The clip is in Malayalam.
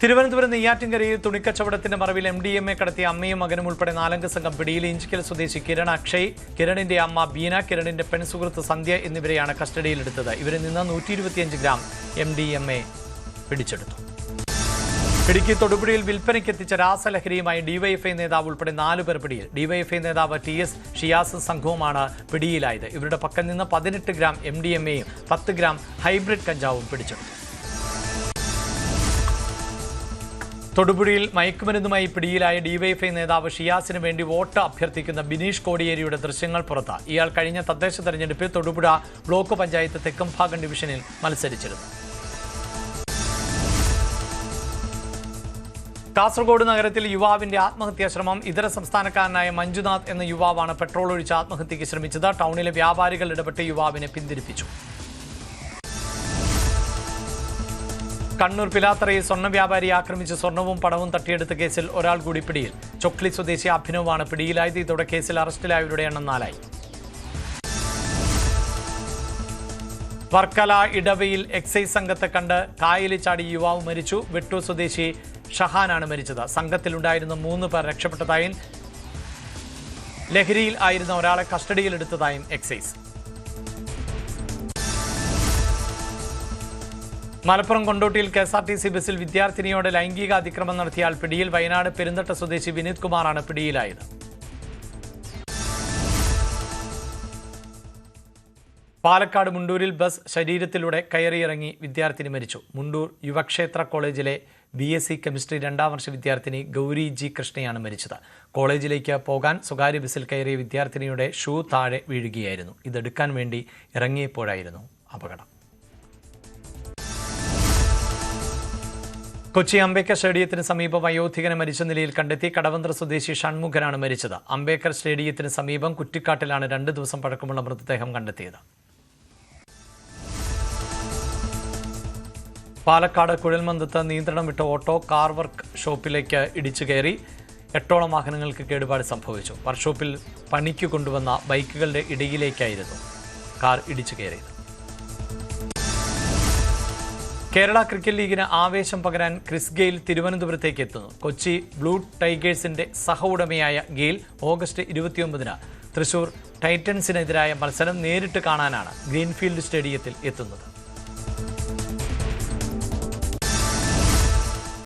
തിരുവനന്തപുരം നെയ്യാറ്റിൻകരയിൽ തുണിക്കച്ചവടത്തിന്റെ മറവിൽ MDMA കടത്തിയ അമ്മയും മകനും ഉൾപ്പെടെ 4 സംഘം പിടിയിൽ. ഇഞ്ചിക്കൽ സ്വദേശി കിരൺ അക്ഷയ്, കിരണിന്റെ അമ്മ ബീന, കിരണിന്റെ പെൺസുഹൃത്ത് സന്ധ്യ എന്നിവരെയാണ് കസ്റ്റഡിയിലെടുത്തത്. ഇവരിൽ നിന്ന് 125 ഗ്രാം MDMA പിടിച്ചെടുത്തു. ഇടുക്കി തൊടുപുഴയിൽ വിൽപ്പനയ്ക്കെത്തിച്ച രാസലഹരിയുമായി ഡിവൈഎഫ്ഐ നേതാവ് ഉൾപ്പെടെ 4 പേർ പിടിയിൽ. ഡിവൈഎഫ്ഐ നേതാവ് TS ഷിയാസ് സംഘവുമാണ് പിടിയിലായത്. ഇവരുടെ പക്കൽ നിന്ന് 18 ഗ്രാം MDMAയും 10 ഗ്രാം ഹൈബ്രിഡ് കഞ്ചാവും പിടിച്ചെടുത്തു. തൊടുപുഴയിൽ മയക്കുമരുന്നുമായി പിടിയിലായ ഡിവൈഎഫ്ഐ നേതാവ് ഷിയാസിന് വേണ്ടി വോട്ട് അഭ്യർത്ഥിക്കുന്ന ബിനീഷ് കോടിയേരിയുടെ ദൃശ്യങ്ങൾ പുറത്ത്. ഇയാൾ കഴിഞ്ഞ തദ്ദേശ തെരഞ്ഞെടുപ്പിൽ തൊടുപുഴ ബ്ലോക്ക് പഞ്ചായത്ത് തെക്കംഭാഗം ഡിവിഷനിൽ മത്സരിച്ചിരുന്നു. കാസർഗോഡ് നഗരത്തിൽ യുവാവിന്റെ ആത്മഹത്യാ ശ്രമം. ഇതര സംസ്ഥാനക്കാരനായ മഞ്ജുനാഥ് എന്ന യുവാവാണ് പെട്രോൾ ഒഴിച്ച് ആത്മഹത്യയ്ക്ക് ശ്രമിച്ചത്. ടൗണിലെ വ്യാപാരികൾ ഇടപെട്ട് യുവാവിനെ പിന്തിരിപ്പിച്ചു. കണ്ണൂർ പിലാത്തറയിൽ സ്വർണ്ണ വ്യാപാരി ആക്രമിച്ച് സ്വർണവും പണവും തട്ടിയെടുത്ത കേസിൽ ഒരാൾ കൂടി പിടിയിൽ. ചൊക്ലി സ്വദേശി അഭിനവാണ് പിടിയിലായത്. ഇതോടെ കേസിൽ അറസ്റ്റിലായവരുടെ എണ്ണം 4 ആയി. വർക്കല ഇടവയിൽ എക്സൈസ് സംഘത്തെ കണ്ട് കായലിൽ ചാടി യുവാവ് മരിച്ചു. വെട്ടൂർ സ്വദേശി ഷഹാനാണ് മരിച്ചത്. സംഘത്തിലുണ്ടായിരുന്ന 3 പേർ രക്ഷപ്പെട്ടതായും ലഹരിയിൽ ആയിരുന്ന ഒരാളെ കസ്റ്റഡിയിലെടുത്തതായും എക്സൈസ്. മലപ്പുറം കൊണ്ടോട്ടിയിൽ KSRTC ബസ്സിൽ വിദ്യാർത്ഥിനിയോട് ലൈംഗിക അതിക്രമം നടത്തിയാൽ പിടിയിൽ. വയനാട് പെരുന്തട്ട സ്വദേശി വിനീത് കുമാറാണ് പിടിയിലായത്. പാലക്കാട് മുണ്ടൂരിൽ ബസ് ശരീരത്തിലൂടെ കയറിയിറങ്ങി വിദ്യാർത്ഥിനി മരിച്ചു. മുണ്ടൂർ യുവക്ഷേത്ര കോളേജിലെ BSc കെമിസ്ട്രി 2ാം വർഷ വിദ്യാർത്ഥിനി ഗൗരി G കൃഷ്ണയാണ് മരിച്ചത്. കോളേജിലേക്ക് പോകാൻ സ്വകാര്യ ബസ്സിൽ കയറിയ വിദ്യാർത്ഥിനിയുടെ ഷൂ താഴെ വീഴുകയായിരുന്നു. ഇതെടുക്കാൻ വേണ്ടി ഇറങ്ങിയപ്പോഴായിരുന്നു അപകടം. കൊച്ചി അംബേദ്കർ സ്റ്റേഡിയത്തിന് സമീപം വയോധികനെ മരിച്ച നിലയിൽ കണ്ടെത്തി. കടവന്ത്ര സ്വദേശി ഷൺമുഖനാണ് മരിച്ചത്. അംബേദ്കർ സ്റ്റേഡിയത്തിന് സമീപം കുറ്റിക്കാട്ടിലാണ് 2 ദിവസം പഴക്കമുള്ള മൃതദേഹം കണ്ടെത്തിയത്. പാലക്കാട് കുഴൽമന്ദത്ത് നിയന്ത്രണം വിട്ട ഓട്ടോ കാർ വർക്ക് ഷോപ്പിലേക്ക് ഇടിച്ചു കയറി. 8ഓളം വാഹനങ്ങൾക്ക് കേടുപാട് സംഭവിച്ചു. വർക്ക്ഷോപ്പിൽ പണിക്ക് കൊണ്ടുവന്ന ബൈക്കുകളുടെ ഇടയിലേക്കായിരുന്നു കാർ ഇടിച്ചു കയറിയത്. കേരള ക്രിക്കറ്റ് ലീഗിന് ആവേശം പകരാൻ ക്രിസ് ഗെയിൽ തിരുവനന്തപുരത്തേക്ക് എത്തുന്നു. കൊച്ചി ബ്ലൂ ടൈഗേഴ്സിന്റെ സഹ ഉടമയായ ഗെയിൽ ഓഗസ്റ്റ് 29-ന് തൃശൂർ ടൈറ്റൻസിനെതിരായ മത്സരം നേരിട്ട് കാണാനാണ് ഗ്രീൻഫീൽഡ് സ്റ്റേഡിയത്തിൽ എത്തുന്നത്.